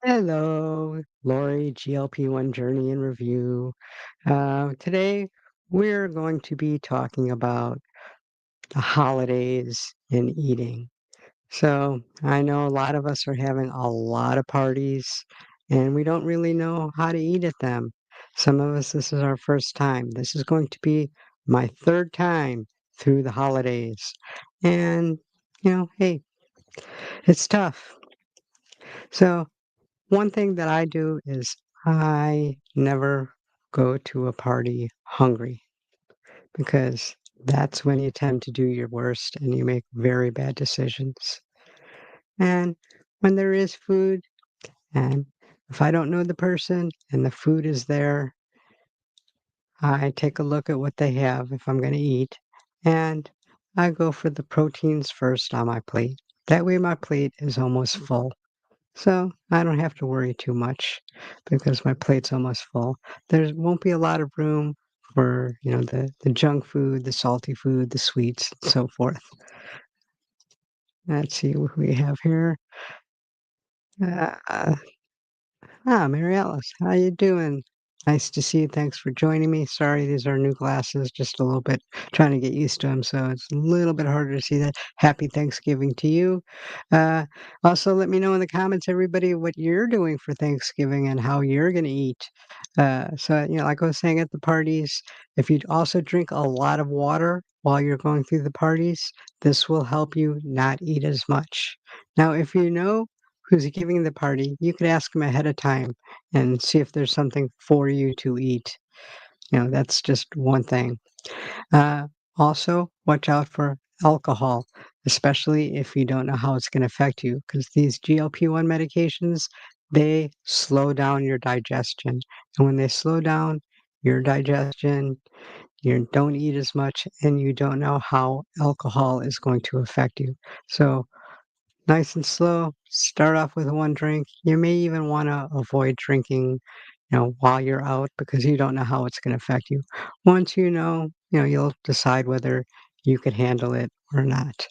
Hello, Lori, GLP-1 Journey in Review. Today, we're going to be talking about the holidays and eating. So, I know a lot of us are having a lot of parties, and we don't really know how to eat at them. Some of us, this is our first time. This is going to be my third time through the holidays. And, hey, it's tough. So, one thing that I do is I never go to a party hungry because that's when you tend to do your worst and you make very bad decisions. And when there is food, and if I don't know the person and the food is there, I take a look at what they have if I'm going to eat, and I go for the proteins first on my plate. That way, my plate is almost full. So I don't have to worry too much because my plate's almost full. There won't be a lot of room for, the junk food, the salty food, the sweets, and so forth. Let's see what we have here. Uh, Mary Alice, how you doing? Nice to see you. Thanks for joining me. Sorry, these are new glasses, just a little bit trying to get used to them, so it's a little bit harder to see that. Happy Thanksgiving to you. Uh, Also, let me know in the comments, everybody, what you're doing for Thanksgiving and how you're going to eat. Like I was saying at the parties, if you also drink a lot of water while you're going through the parties, this will help you not eat as much. Now, if you know who's giving the party, you could ask them ahead of time and see if there's something for you to eat. That's just one thing. Uh, Also, watch out for alcohol, especially if you don't know how it's going to affect you, because these GLP-1 medications, they slow down your digestion. And when they slow down your digestion, you don't eat as much and you don't know how alcohol is going to affect you. So nice and slow. Start off with one drink. You may even want to avoid drinking, while you're out because you don't know how it's going to affect you. Once you'll decide whether you could handle it or not.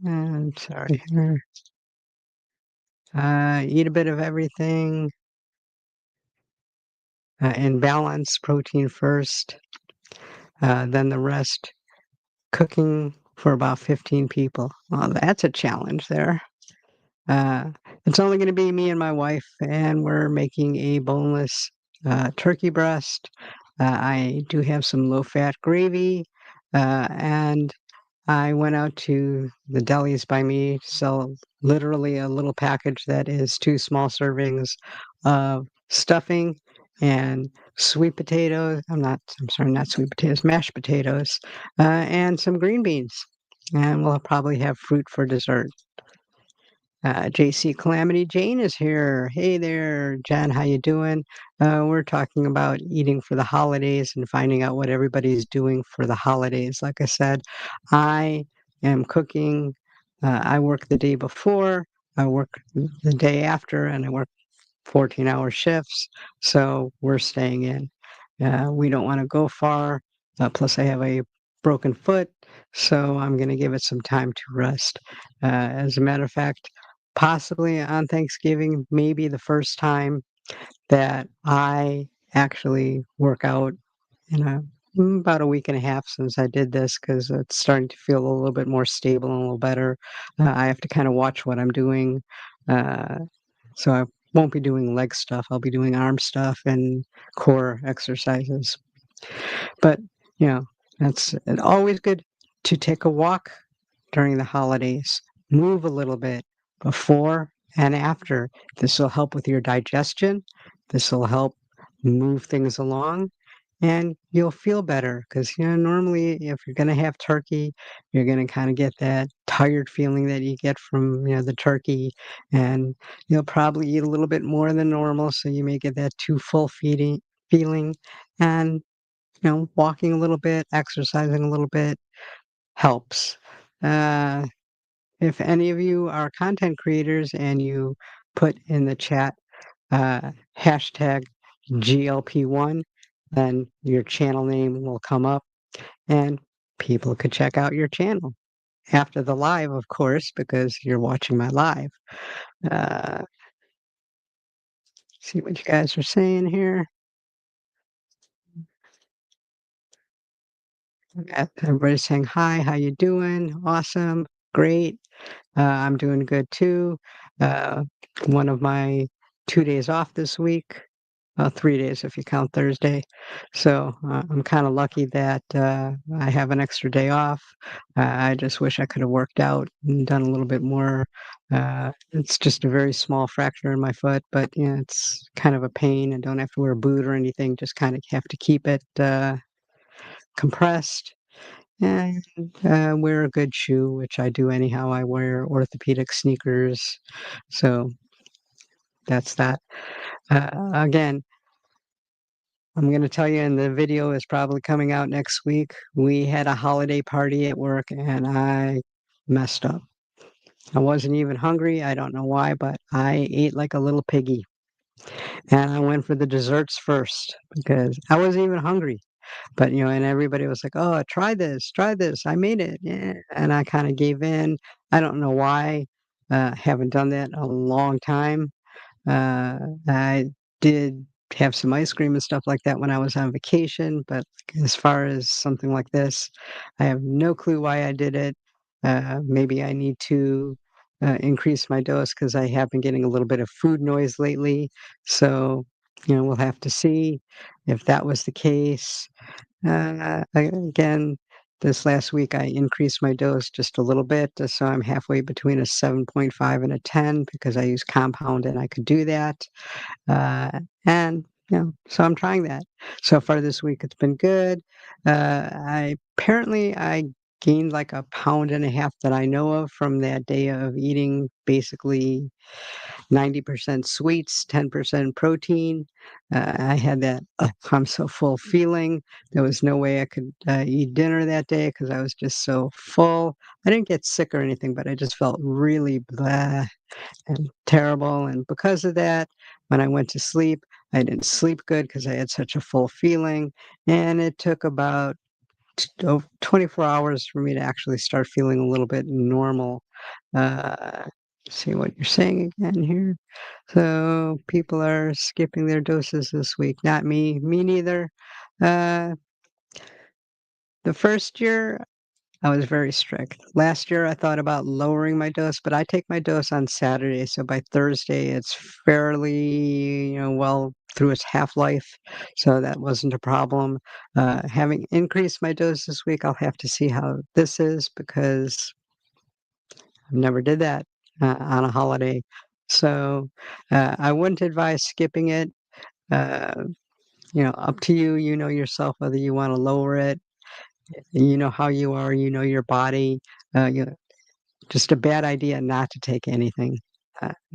And sorry. Eat a bit of everything in balance. Protein first, then the rest. Cooking for about 15 people. Well, that's a challenge there. Uh, it's only going to be me and my wife, and we're making a boneless turkey breast. I do have some low fat gravy, and I went out to the delis by me, sell literally a little package that is two small servings of stuffing and sweet potatoes. I'm sorry, not sweet potatoes, mashed potatoes, and some green beans. And we'll probably have fruit for dessert. JC Calamity Jane is here. Hey there, Jen. How you doing? We're talking about eating for the holidays and finding out what everybody's doing for the holidays. Like I said, I am cooking. I work the day before, I work the day after, and I work 14-hour shifts. So we're staying in. We don't want to go far. Plus, I have a broken foot, so I'm going to give it some time to rest. As a matter of fact, possibly on Thanksgiving, maybe the first time that I actually work out in about a week and a half since I did this because it's starting to feel a little bit more stable and a little better. I have to kind of watch what I'm doing. Uh, so I won't be doing leg stuff. I'll be doing arm stuff and core exercises. But, you know, that's always good to take a walk during the holidays. Move a little bit before and after. This will help with your digestion. This will help move things along and you'll feel better because normally if you're going to have turkey, you're going to kind of get that tired feeling that you get from the turkey, and you'll probably eat a little bit more than normal, so you may get that too full feeding feeling. And walking a little bit, exercising a little bit helps. uh, if any of you are content creators and you put in the chat hashtag GLP-1, then your channel name will come up and people could check out your channel after the live, of course, because you're watching my live. Uh, See what you guys are saying here. Everybody's saying hi, how you doing? Awesome, great. I'm doing good too. Uh, one of my 2 days off this week, 3 days if you count Thursday. So, I'm kinda lucky that, I have an extra day off. I just wish I coulda worked out and done a little bit more. It's just a very small fracture in my foot, but, yeah, it's kind of a pain. I don't have to wear a boot or anything, just kinda have to keep it, compressed. And, wear a good shoe, which I do anyhow. I wear orthopedic sneakers, so that's that. Again, I'm gonna tell you, and the video is probably coming out next week. We had a holiday party at work, and I messed up. I wasn't even hungry. I don't know why, but I ate like a little piggy, and I went for the desserts first because I wasn't even hungry. But, and everybody was like, "Oh, try this, I made it, yeah," and I kinda gave in. I don't know why, haven't done that in a long time. I did have some ice cream and stuff like that when I was on vacation, but as far as something like this, I have no clue why I did it. Maybe I need to, increase my dose because I have been getting a little bit of food noise lately, so, we'll have to see if that was the case. Again, this last week, I increased my dose just a little bit, so I'm halfway between a 7.5 and a 10 because I use compound and I could do that. And, so I'm trying that. So far this week, it's been good. I gained like a pound and a half that I know of from that day of eating basically 90% sweets, 10% protein. I had that I'm so full feeling. There was no way I could eat dinner that day because I was just so full. I didn't get sick or anything, but I just felt really blah and terrible. And because of that, when I went to sleep, I didn't sleep good because I had such a full feeling. And it took about 24 hours for me to actually start feeling a little bit normal. Uh, see what you're saying again here. So people are skipping their doses this week. Not me. Me neither. Uh, the first year, I was very strict. Last year, I thought about lowering my dose, but I take my dose on Saturday, so by Thursday, it's fairly, well through its half-life, so that wasn't a problem. Having increased my dose this week, I'll have to see how this is because I've never did that, on a holiday. So, I wouldn't advise skipping it. Uh, up to you. You know yourself whether you wanna lower it. You know how you are, you know your body. You Just a bad idea not to take anything.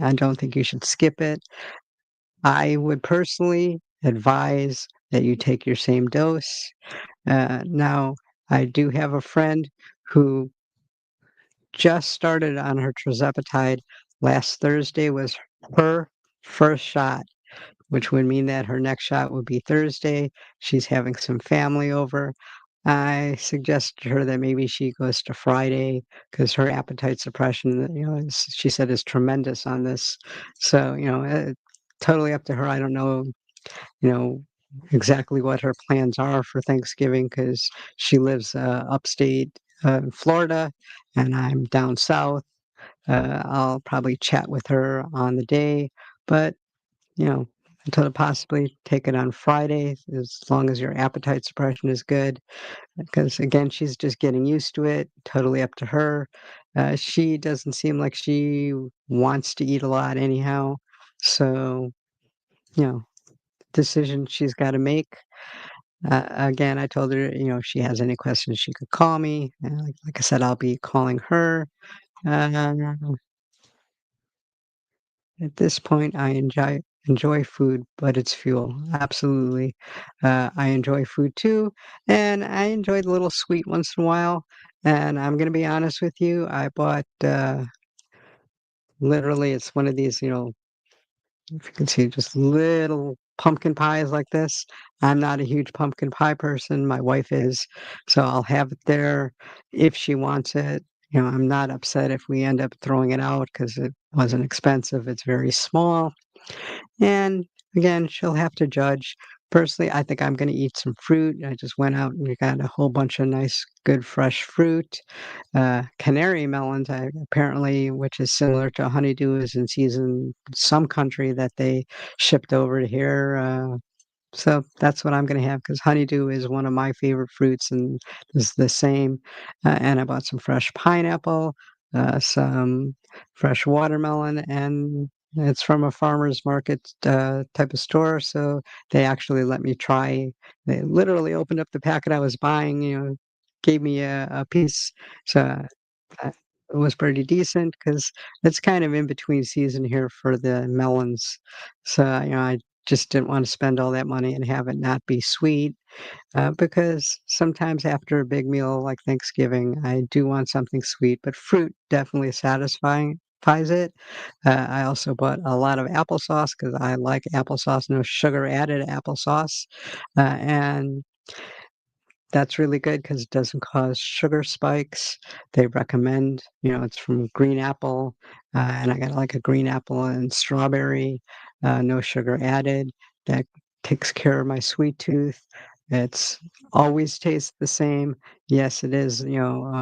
I don't think you should skip it. I would personally advise that you take your same dose. Now, I do have a friend who just started on her tirzepatide. Last Thursday was her first shot, which would mean that her next shot would be Thursday. She's having some family over. I suggested to her that maybe she goes to Friday because her appetite suppression, she said is tremendous on this. So, totally up to her. I don't know, you know, exactly what her plans are for Thanksgiving because she lives upstate in Florida and I'm down south. I'll probably chat with her on the day, but you know, until possibly take it on Friday as long as your appetite suppression is good. Because again, she's just getting used to it, totally up to her. She doesn't seem like she wants to eat a lot anyhow. So, you know, decision she's got to make. Again, I told her, if she has any questions, she could call me. Like I said, I'll be calling her. Uh, At this point, I enjoy food, but it's fuel. Absolutely. I enjoy food too, and I enjoy the little sweet once in a while. And I'm gonna be honest with you, I bought literally it's one of these, if you can see just little pumpkin pies like this. I'm not a huge pumpkin pie person. My wife is, so I'll have it there if she wants it. I'm not upset if we end up throwing it out because it wasn't expensive. It's very small. And again, she'll have to judge. Personally, I think I'm gonna eat some fruit. I just went out and got a whole bunch of nice, good fresh fruit. Canary melons, apparently, which is similar to honeydew, is in season in some country that they shipped over to here. So that's what I'm gonna have because honeydew is one of my favorite fruits and is the same. And I bought some fresh pineapple, some fresh watermelon, and it's from a farmer's market type of store. So they actually let me try. They literally opened up the packet I was buying, gave me a piece. So it was pretty decent because it's kind of in between season here for the melons. So, I just didn't want to spend all that money and have it not be sweet, because sometimes after a big meal like Thanksgiving, I do want something sweet, but fruit definitely satisfying pies it. I also bought a lot of applesauce because I like applesauce, no sugar added applesauce, and that's really good because it doesn't cause sugar spikes. They recommend, it's from green apple, and I got like a green apple and strawberry, no sugar added. That takes care of my sweet tooth. It's always tastes the same. Yes, it is,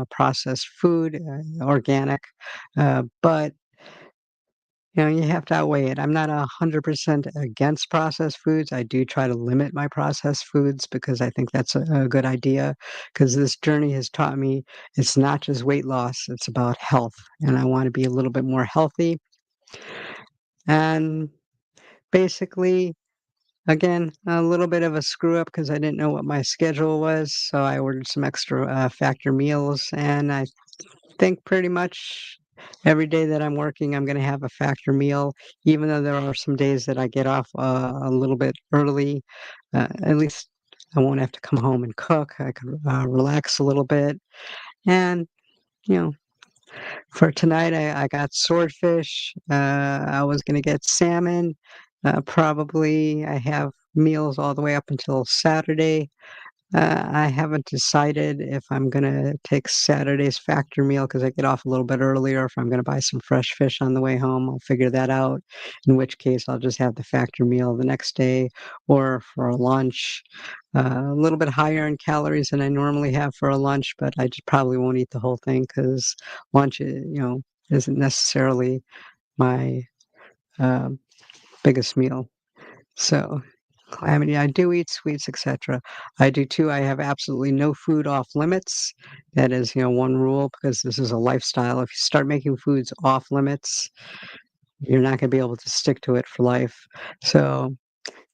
processed food, organic, but you have to outweigh it. I'm not 100% against processed foods. I do try to limit my processed foods because I think that's a good idea. Because this journey has taught me it's not just weight loss, it's about health. And I want to be a little bit more healthy. And basically, again, a little bit of a screw up because I didn't know what my schedule was. So I ordered some extra factor meals, and I think pretty much every day that I'm working, I'm gonna have a factor meal, even though there are some days that I get off, a little bit early. At least I won't have to come home and cook. I could, relax a little bit. And, you know, for tonight, I got swordfish. I was gonna get salmon. Probably I have meals all the way up until Saturday. I haven't decided if I'm gonna take Saturday's factor meal because I get off a little bit earlier, if I'm gonna buy some fresh fish on the way home. I'll figure that out, in which case I'll just have the factor meal the next day or for a lunch. A little bit higher in calories than I normally have for a lunch, but I just probably won't eat the whole thing because lunch, isn't necessarily my, um, biggest meal. So I mean, I do eat sweets, etc. I do too. I have absolutely no food off limits. That is, one rule because this is a lifestyle. If you start making foods off limits, you're not going to be able to stick to it for life. So,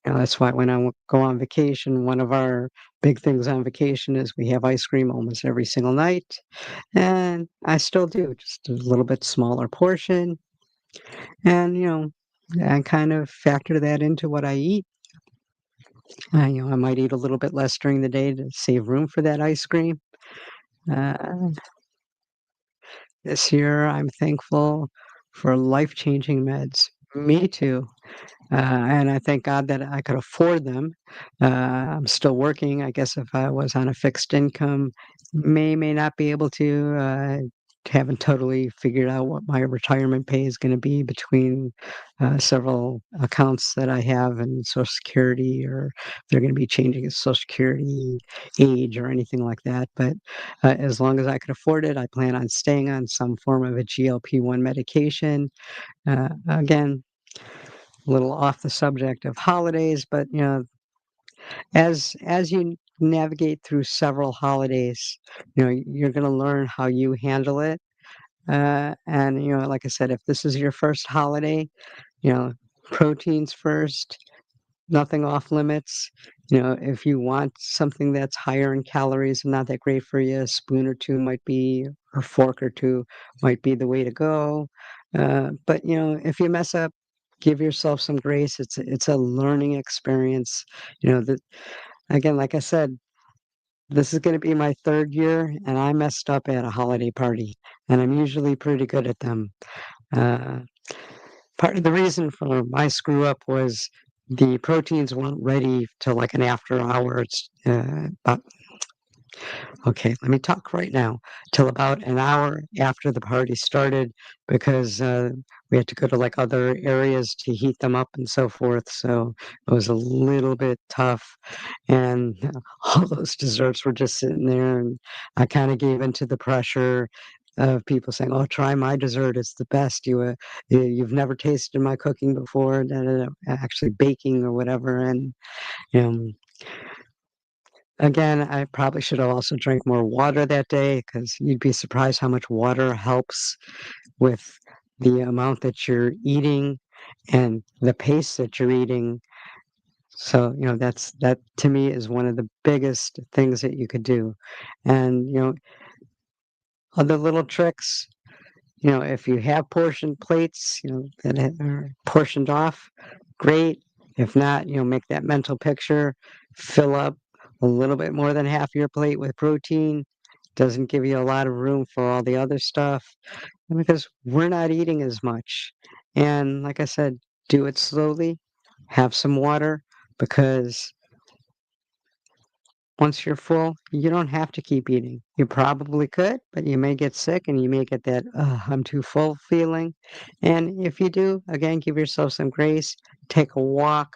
that's why when I go on vacation, one of our big things on vacation is we have ice cream almost every single night. And I still do, just a little bit smaller portion. And, I kind of factor that into what I eat. I might eat a little bit less during the day to save room for that ice cream. Uh, this year, I'm thankful for life-changing meds. Me too. And I thank God that I could afford them. I'm still working. I guess if I was on a fixed income, may not be able to. Haven't totally figured out what my retirement pay is going to be between several accounts that I have and Social Security, or if they're going to be changing its Social Security age or anything like that. But as long as I could afford it, I plan on staying on some form of a GLP-1 medication. Again, a little off the subject of holidays, but as you navigate through several holidays, you're going to learn how you handle it. And like I said, if this is your first holiday, you know, proteins first, nothing off limits. If you want something that's higher in calories and not that great for you, a spoon or two might be, or fork or two might be the way to go. But if you mess up, give yourself some grace. It's a learning experience. That again, like I said, this is going to be my third year, and I messed up at a holiday party, and I'm usually pretty good at them. Uh, Part of the reason for my screw up was the proteins weren't ready till like an after hours. About Okay, let me talk right now till about an hour after the party started because we had to go to like other areas to heat them up and so forth. So it was a little bit tough. And all those desserts were just sitting there. And I kind of gave into the pressure of people saying, "Oh, try my dessert. It's the best. You've never tasted my cooking before," da, da, da, actually baking or whatever. And um, again, I probably should have also drank more water that day because you'd be surprised how much water helps with the amount that you're eating and the pace that you're eating. So, that to me is one of the biggest things that you could do. And, other little tricks, if you have portion plates, that are portioned off, great. If not, make that mental picture, fill up a little bit more than half your plate with protein. Doesn't give you a lot of room for all the other stuff and because we're not eating as much. And like I said, do it slowly, have some water because once you're full, you don't have to keep eating. You probably could, but you may get sick and you may get that, I'm too full feeling. And if you do, again, give yourself some grace, take a walk,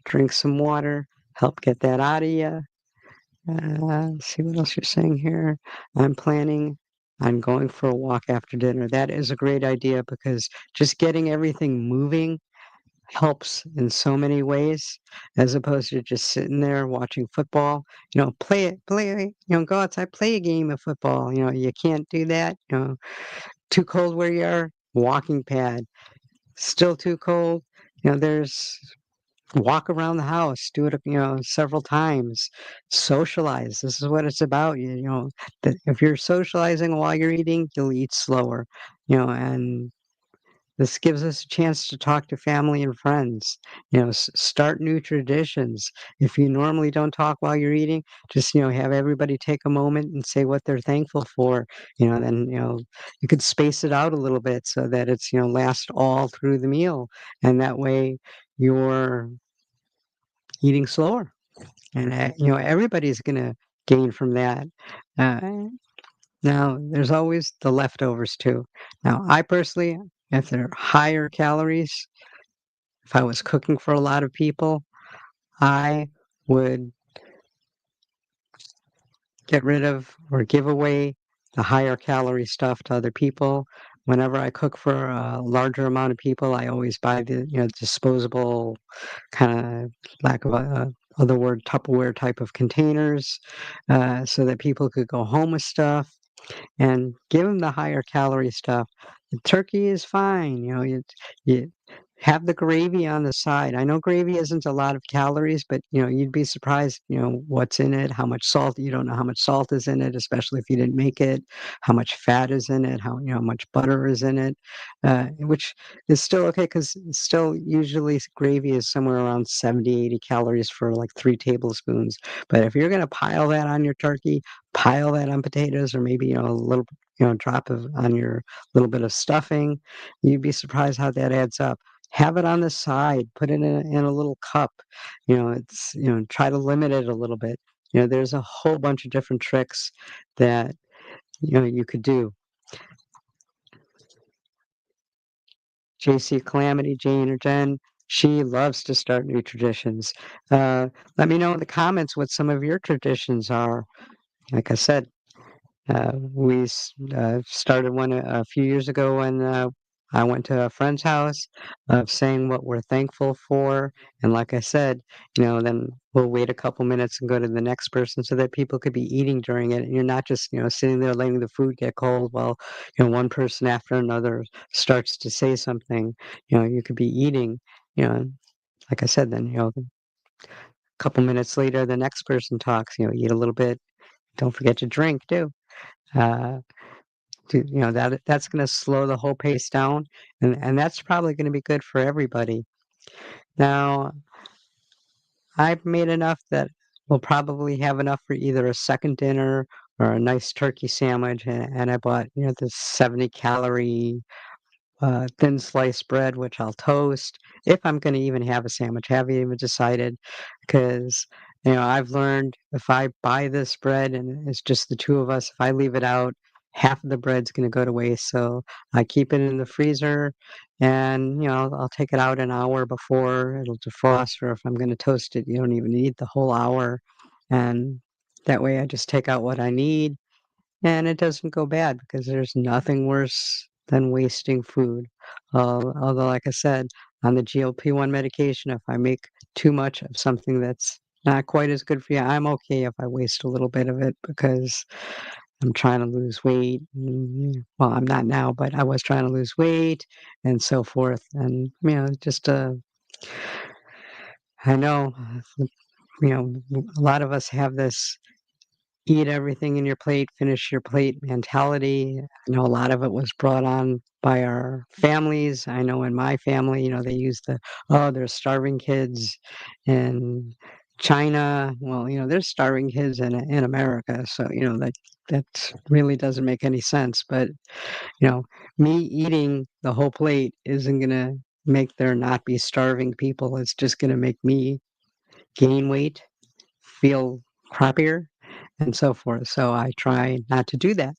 drink some water, help get that out of you. See what else you're saying here. I'm planning on going for a walk after dinner. That is a great idea because just getting everything moving helps in so many ways as opposed to just sitting there watching football. Go outside, play a game of football. You can't do that. Too cold where you are, walking pad. Still too cold. There's walk around the house, do it, several times, socialize. This is what it's about. That if you're socializing while you're eating, you'll eat slower, and this gives us a chance to talk to family and friends, start new traditions. If you normally don't talk while you're eating, just, have everybody take a moment and say what they're thankful for, then, you could space it out a little bit so that it's, last all through the meal. And that way you're eating slower. And, everybody's going to gain from that. Uh, Now, there's always the leftovers too. Now, I personally, if they're higher calories, if I was cooking for a lot of people, I would get rid of or give away the higher calorie stuff to other people. Whenever I cook for a larger amount of people, I always buy the, disposable kind of lack of a other word, Tupperware type of containers, so that people could go home with stuff and give them the higher calorie stuff. The turkey is fine, you have the gravy on the side. I know gravy isn't a lot of calories, but, you'd be surprised, what's in it, how much salt you don't know how much salt is in it, especially if you didn't make it, how much fat is in it, how much butter is in it, which is still okay because still usually gravy is somewhere around 70, 80 calories for like 3 tablespoons. But if you're gonna pile that on your turkey, pile that on potatoes or maybe, a little, drop of on your little bit of stuffing. You'd be surprised how that adds up. Have it on the side, put it in a little cup. Try to limit it a little bit. There's a whole bunch of different tricks that, you could do. JC Calamity, Jane or Jen, she loves to start new traditions. Let me know in the comments what some of your traditions are. Like I said, we started one a few years ago when I went to a friend's house of saying what we're thankful for. And like I said, then we'll wait a couple minutes and go to the next person so that people could be eating during it. And you're not just, sitting there letting the food get cold while, one person after another starts to say something. You could be eating, you know, like I said, then, a couple minutes later, the next person talks, eat a little bit. Don't forget to drink too. Uh, that's gonna slow the whole pace down, and that's probably gonna be good for everybody. Now, I've made enough that we'll probably have enough for either a second dinner or a nice turkey sandwich, and I bought, this 70-calorie, thin sliced bread, which I'll toast if I'm gonna even have a sandwich. Haven't even decided, because I've learned if I buy this bread and it's just the 2 of us, if I leave it out, half of the bread's gonna go to waste, so I keep it in the freezer and, I'll take it out an hour before it'll defrost, or if I'm gonna toast it, you don't even need the whole hour, and that way I just take out what I need, and it doesn't go bad because there's nothing worse than wasting food. Although, like I said, on the GLP-1 medication, if I make too much of something that's not quite as good for you, I'm okay if I waste a little bit of it because I'm trying to lose weight. Well, I'm not now, but I was trying to lose weight and so forth. And, just I know, a lot of us have this eat everything in your plate, finish your plate mentality. I know a lot of it was brought on by our families. I know in my family, they use oh, there's starving kids in China. Well, there's starving kids in America. So, that really doesn't make any sense. But, you know, me eating the whole plate isn't going to make there not be starving people. It's just going to make me gain weight, feel crappier, and so forth. So I try not to do that.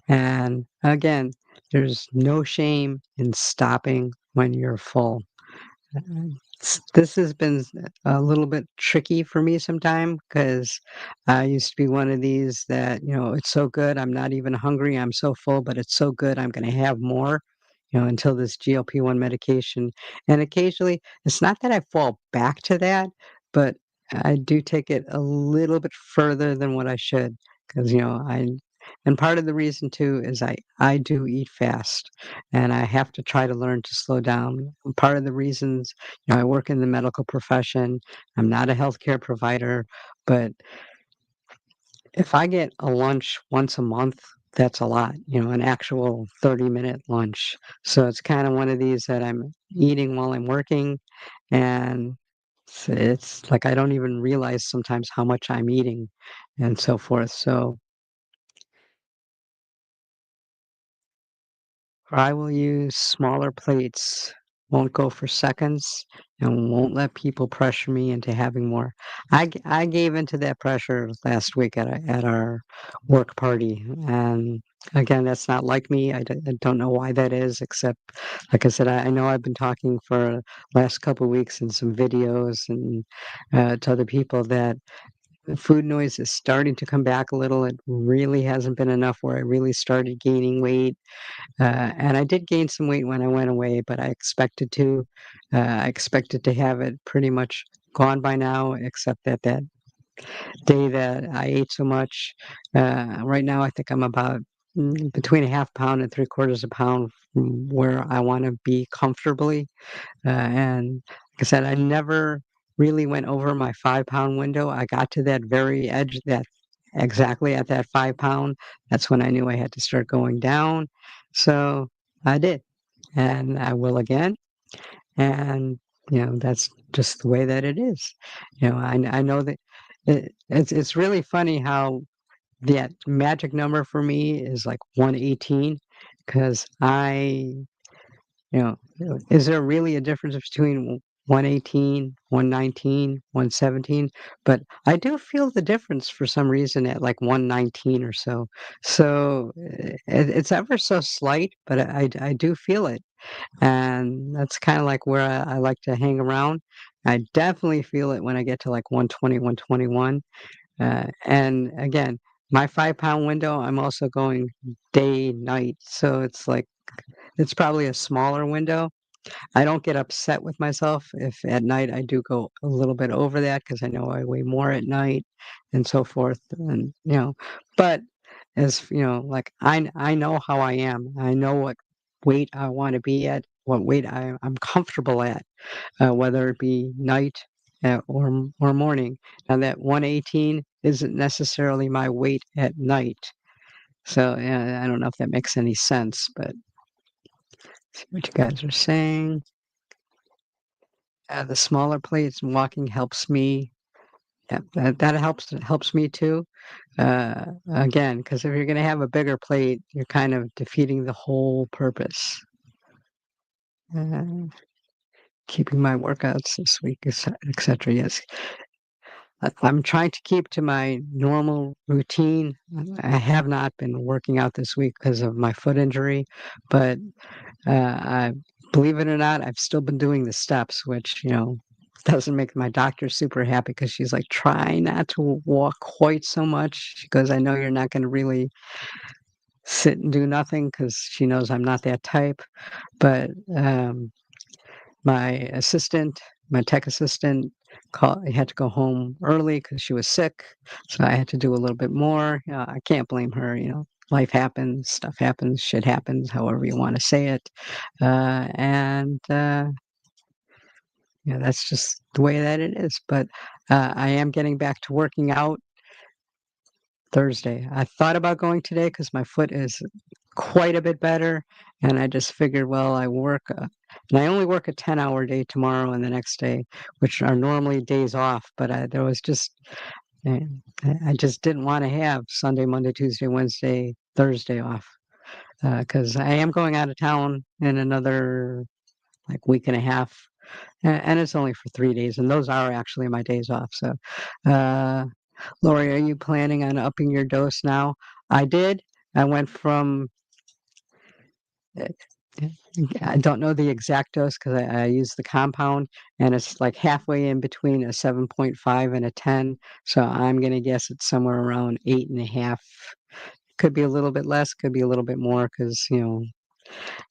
And again, there's no shame in stopping when you're full. This has been a little bit tricky for me sometime because I used to be one of these that, it's so good. I'm not even hungry. I'm so full, but it's so good. I'm going to have more, until this GLP-1 medication. And occasionally, it's not that I fall back to that, but I do take it a little bit further than what I should because, and part of the reason too is I do eat fast and I have to try to learn to slow down. And part of the reasons, I work in the medical profession. I'm not a healthcare provider, but if I get a lunch once a month, that's a lot, an actual 30-minute lunch. So it's kind of one of these that I'm eating while I'm working, and it's like I don't even realize sometimes how much I'm eating and so forth. So I will use smaller plates, won't go for seconds, and won't let people pressure me into having more. I gave into that pressure last week at our work party, and again, that's not like me. I don't know why that is, except, like I said, I know I've been talking for last couple of weeks in some videos and to other people that the food noise is starting to come back a little. It really hasn't been enough where I really started gaining weight, and I did gain some weight when I went away, but I expected to. I expected to have it pretty much gone by now, except that day that I ate so much. Right now, I think I'm about between a half pound and 3/4 a pound from where I want to be comfortably. And like I said, I never really went over my 5-pound window. I got to that very edge, that exactly at that 5 pound. That's when I knew I had to start going down. So I did, and I will again. And that's just the way that it is. I know that it's really funny how that magic number for me is like 118 because is there really a difference between 118, 119, 117? But I do feel the difference for some reason at like 119 or so. So it's ever so slight, but I do feel it. And that's kind of like where I like to hang around. I definitely feel it when I get to like 120, 121. And again, my 5-pound window, I'm also going day, night. So it's probably a smaller window. I don't get upset with myself if at night I do go a little bit over that because I know I weigh more at night and so forth. And, but as like I know how I am. I know what weight I want to be at, what weight I'm comfortable at, whether it be night or morning. Now that 118 isn't necessarily my weight at night. So yeah, I don't know if that makes any sense, but see what you guys are saying. The smaller plates and walking helps me. Yeah, that helps me too. Again, because if you're going to have a bigger plate, you're kind of defeating the whole purpose. Uh, Keeping my workouts this week, etc. Yes. I'm trying to keep to my normal routine. I have not been working out this week because of my foot injury, but I believe it or not, I've still been doing the steps, which, doesn't make my doctor super happy because she's like, try not to walk quite so much. She goes, I know you're not going to really sit and do nothing because she knows I'm not that type. But my assistant, my tech assistant, had to go home early because she was sick. So I had to do a little bit more. I can't blame her. Life happens, stuff happens, shit happens, however you want to say it. And that's just the way that it is. But I am getting back to working out Thursday. I thought about going today because my foot is quite a bit better, and I just figured, well, and I only work a 10-hour day tomorrow and the next day, which are normally days off, but there was just eh, I just didn't want to have Sunday, Monday, Tuesday, Wednesday, Thursday off because I am going out of town in another like week and a half, and it's only for 3 days, and those are actually my days off. So, uh, Lori, are you planning on upping your dose now? I did. I went from, uh, I don't know the exact dose because I use the compound, and it's like halfway in between a 7.5 and a 10. So I'm going to guess it's somewhere around 8.5. Could be a little bit less, could be a little bit more because,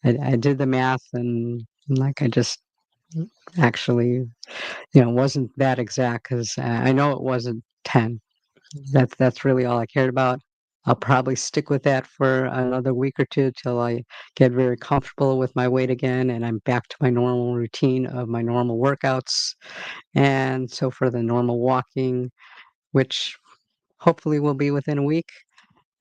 I did the math and like I just actually, wasn't that exact because I know it wasn't 10. That's really all I cared about. I'll probably stick with that for another week or two till I get very comfortable with my weight again and I'm back to my normal routine of my normal workouts. And so for the normal walking, which hopefully will be within a week.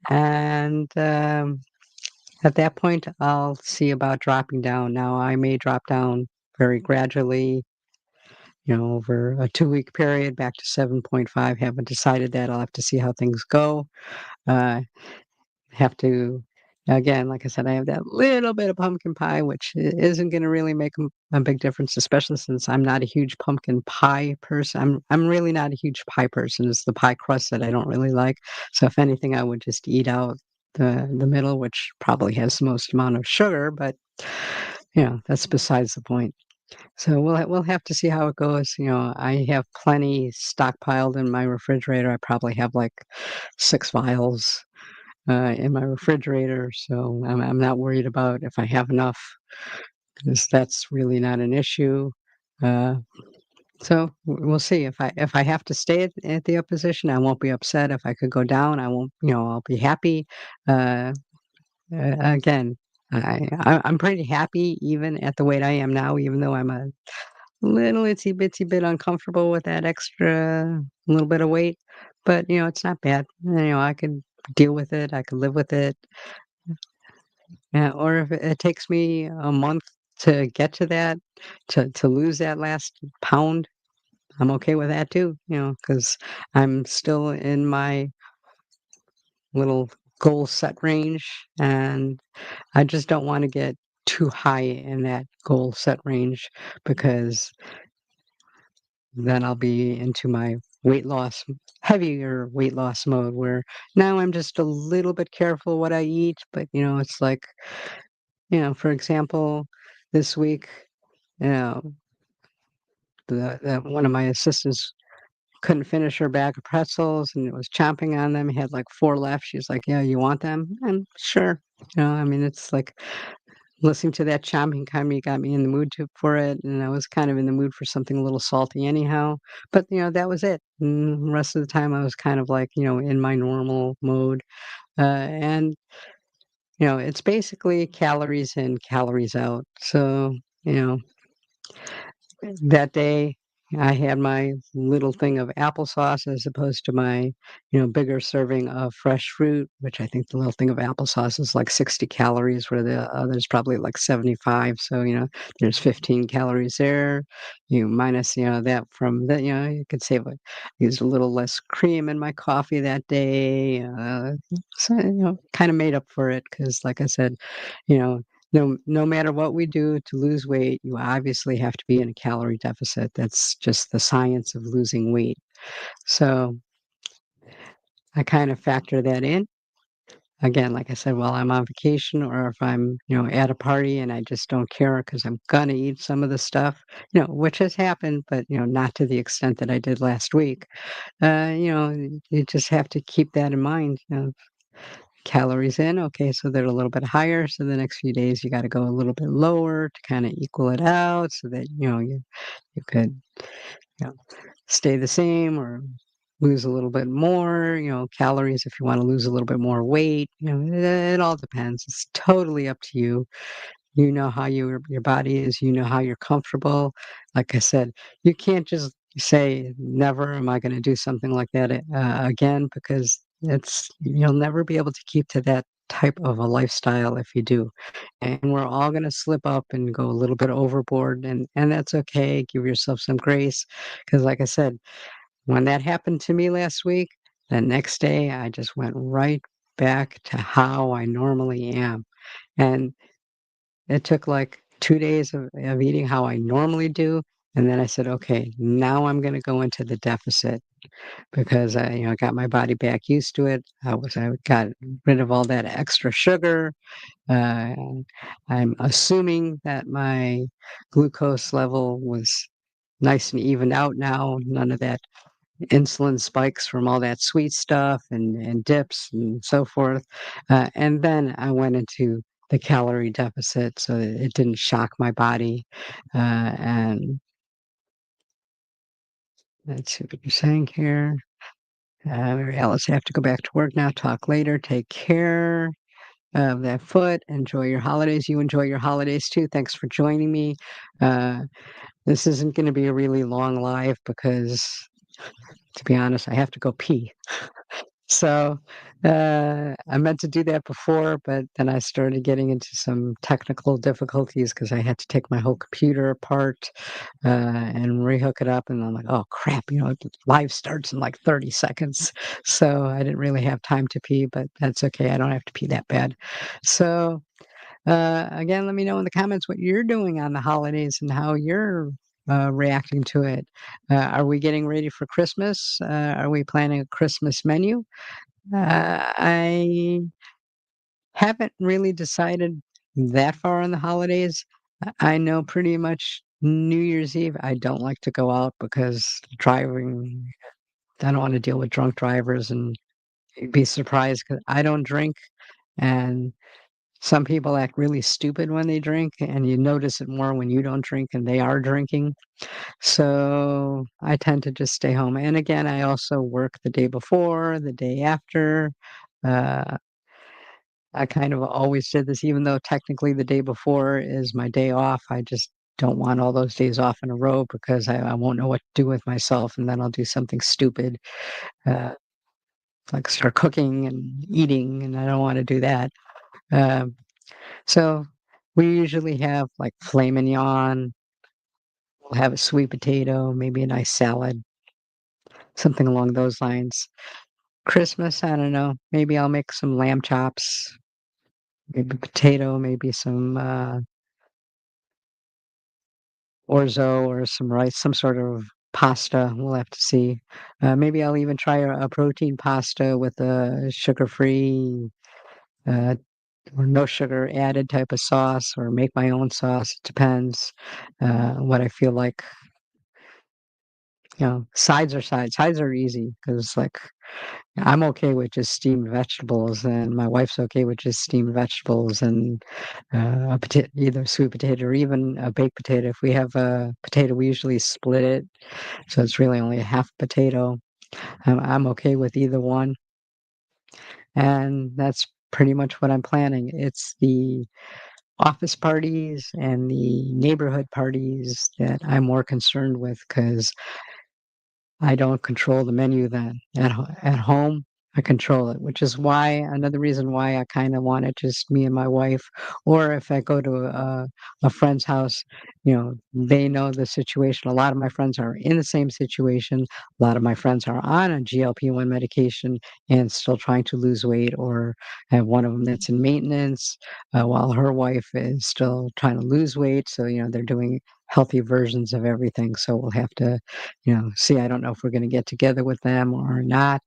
And at that point, I'll see about dropping down. Now, I may drop down very gradually, over a 2-week period back to 7.5. Haven't decided that. I'll have to see how things go. Uh, have to again, like I said, I have that little bit of pumpkin pie, which isn't going to really make a big difference, especially since I'm not a huge pumpkin pie person. I'm really not a huge pie person. It's the pie crust that I don't really like. So if anything, I would just eat out the middle, which probably has the most amount of sugar, but that's besides the point. So we'll have to see how it goes. I have plenty stockpiled in my refrigerator. I probably have like 6 vials in my refrigerator, so I'm not worried about if I have enough, because that's really not an issue. Uh, so we'll see. If I have to stay at the up position, I won't be upset. If I could go down, I won't. I'll be happy. Uh, Again, I'm pretty happy even at the weight I am now, even though I'm a little itsy bitsy bit uncomfortable with that extra little bit of weight. But it's not bad. I could deal with it. I could live with it. Yeah, or if it takes me a month to get to that, to lose that last pound, I'm okay with that too, because I'm still in my little goal set range, and I just don't wanna get too high in that goal set range because then I'll be into my heavier weight loss mode where now I'm just a little bit careful what I eat, but, it's like, for example, this week, you know, the one of my assistants couldn't finish her bag of pretzels and was chomping on them. He had like 4 left. She's like, "Yeah, you want them?" And sure. I mean, it's like listening to that chomping kind of got me in the mood for it, and I was kind of in the mood for something a little salty anyhow. But that was it. And the rest of the time, I was kind of like in my normal mode. And it's basically calories in, calories out. So you know, that day, I had my little thing of applesauce as opposed to my, bigger serving of fresh fruit, which I think the little thing of applesauce is like 60 calories, where the other's probably like 75. So, there's 15 calories there. You minus, that from the, you could say like use a little less cream in my coffee that day. So, kind of made up for it because, like I said, you know, no matter what we do to lose weight, you obviously have to be in a calorie deficit. That's just the science of losing weight. So I kind of factor that in. Again, like I said, while I'm on vacation or if I'm, at a party and I just don't care because I'm gonna eat some of the stuff, which has happened, but, not to the extent that I did last week. You just have to keep that in mind. Calories in, okay, so they're a little bit higher. So the next few days you got to go a little bit lower to kind of equal it out so that, you could, you know, stay the same or lose a little bit more, calories if you want to lose a little bit more weight. It all depends. It's totally up to you. You know how your body is, you know how you're comfortable. Like I said, you can't just say, "Never am I gonna do something like that, again," because you'll never be able to keep to that type of a lifestyle if you do. And we're all gonna slip up and go a little bit overboard, and that's okay. Give yourself some grace, because like I said, when that happened to me last week, the next day, I just went right back to how I normally am. And it took, like, 2 days of eating how I normally do, and then I said, "Okay, now I'm gonna go into the deficit," because I got my body back used to it. I got rid of all that extra sugar. uh, I'm assuming that my glucose level was nice and evened out now, none of that insulin spikes from all that sweet stuff and dips and so forth. And then I went into the calorie deficit so that it didn't shock my body. And let's see what you're saying here. Mary Alice, I have to go back to work now. Talk later. Take care of that foot. Enjoy your holidays. You enjoy your holidays too. Thanks for joining me. Uh, this isn't going to be a really long live because, to be honest, I have to go pee. So, I meant to do that before, but then I started getting into some technical difficulties because I had to take my whole computer apart, and rehook it up, and I'm like, "Oh, crap," live starts in, like, 30 seconds. So, I didn't really have time to pee, but that's okay, I don't have to pee that bad. So, again, let me know in the comments what you're doing on the holidays and how you're, reacting to it. Are we getting ready for Christmas? Are we planning a Christmas menu? I haven't really decided that far on the holidays. I know pretty much New Year's Eve, I don't like to go out because driving, I don't wanna deal with drunk drivers, and you'd be surprised because I don't drink, and some people act really stupid when they drink, and you notice it more when you don't drink and they are drinking. So, I tend to just stay home, and again, I also work the day before, the day after. uh I kind of always did this, even though technically the day before is my day off. I just don't want all those days off in a row because I won't know what to do with myself, and then I'll do something stupid, uh, like start cooking and eating, and I don't want to do that. Um, so we usually have like filet mignon. We'll have a sweet potato, maybe a nice salad, something along those lines. Christmas, I don't know. Maybe I'll make some lamb chops, maybe potato, maybe some orzo or some rice, some sort of pasta. We'll have to see. Maybe I'll even try a protein pasta with a sugar-free, uh, or no sugar added type of sauce, or make my own sauce. It depends what I feel like. Sides are sides. Sides are easy because, like, I'm okay with just steamed vegetables, and my wife's okay with just steamed vegetables and a potato, either sweet potato or even a baked potato. If we have a potato, we usually split it, so it's really only a half potato. I'm okay with either one, and that's pretty much what I'm planning. It's the office parties and the neighborhood parties that I'm more concerned with because I don't control the menu then at home. I control it, which is why another reason why I kinda want it just me and my wife, or if I go to a friend's house, they know the situation. A lot of my friends are in the same situation. A lot of my friends are on a GLP-1 medication and still trying to lose weight, or have one of them that's in maintenance, while her wife is still trying to lose weight. So, they're doing healthy versions of everything. So we'll have to, see. I don't know if we're gonna get together with them or not.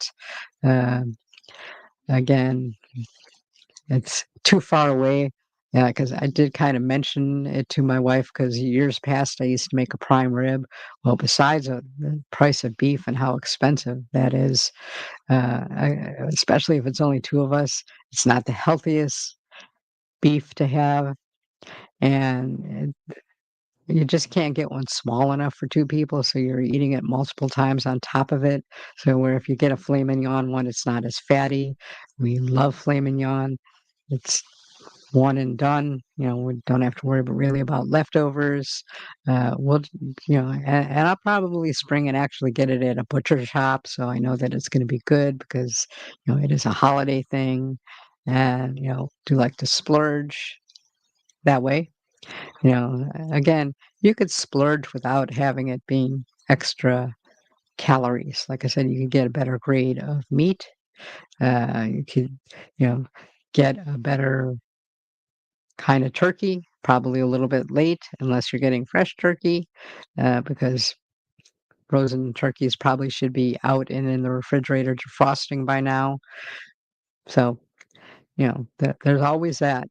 Um, Again, it's too far away. Yeah, because I did kinda mention it to my wife. Because years past, I used to make a prime rib. Well, besides, the price of beef and how expensive that is, especially if it's only 2 of us, it's not the healthiest beef to have, and you just can't get one small enough for 2 people, so you're eating it multiple times on top of it. So where if you get a filet mignon one, it's not as fatty. We love filet mignon. It's one and done. We don't have to worry really about leftovers. We'll, and I'll probably spring and actually get it at a butcher shop, so I know that it's gonna be good because, it is a holiday thing, and, do like to splurge that way. Again, you could splurge without having it being extra calories. Like I said, you could get a better grade of meat. You could, you know, get a better kind of turkey, probably a little bit late, unless you're getting fresh turkey, because frozen turkeys probably should be out and in the refrigerator defrosting by now. So, there's always that.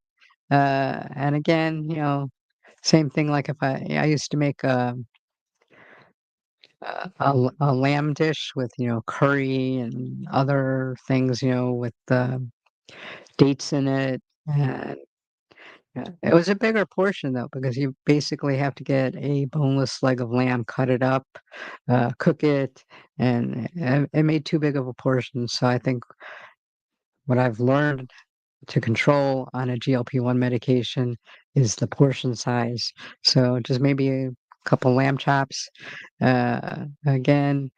And again, same thing. Like if I used to make a lamb dish with, curry and other things, with, dates in it, and, it was a bigger portion, though, because you basically have to get a boneless leg of lamb, cut it up, cook it, and it made too big of a portion. So I think what I've learned to control on a GLP-1 medication is the portion size. So just maybe a couple lamb chops. Again,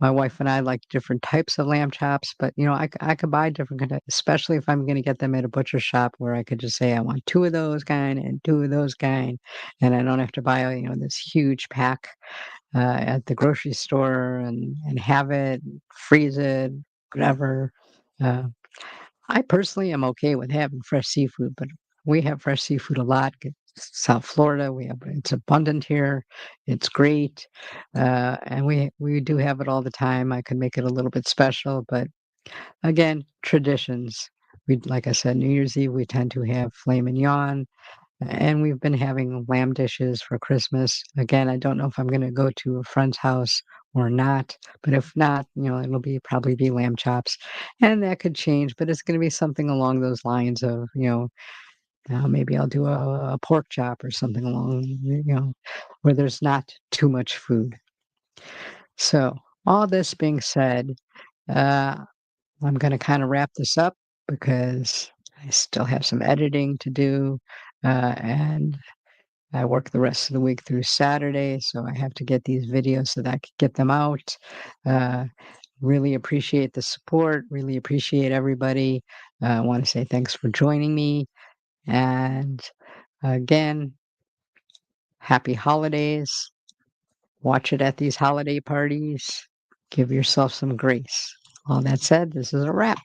my wife and I like different types of lamb chops, but I could buy different, especially if I'm going to get them at a butcher shop where I could just say I want two of those kind and two of those kind, and I don't have to buy this huge pack at the grocery store and have it, freeze it, whatever. Uh, I personally am okay with having fresh seafood, but we have fresh seafood a lot. South Florida, it's abundant here. It's great, and we do have it all the time. I could make it a little bit special, but again, traditions. We like I said, New Year's Eve we tend to have filet mignon, and we've been having lamb dishes for Christmas. Again, I don't know if I'm gonna go to a friend's house or not, but if not, it'll probably be lamb chops, and that could change, but it's gonna be something along those lines of, maybe I'll do a pork chop or something along, where there's not too much food. So, all this being said, uh, I'm gonna kinda wrap this up because I still have some editing to do, and I work the rest of the week through Saturday, so I have to get these videos so that I can get them out. Uh, really appreciate the support, really appreciate everybody. I want to say thanks for joining me. And again, happy holidays. Watch it at these holiday parties. Give yourself some grace. All that said, this is a wrap.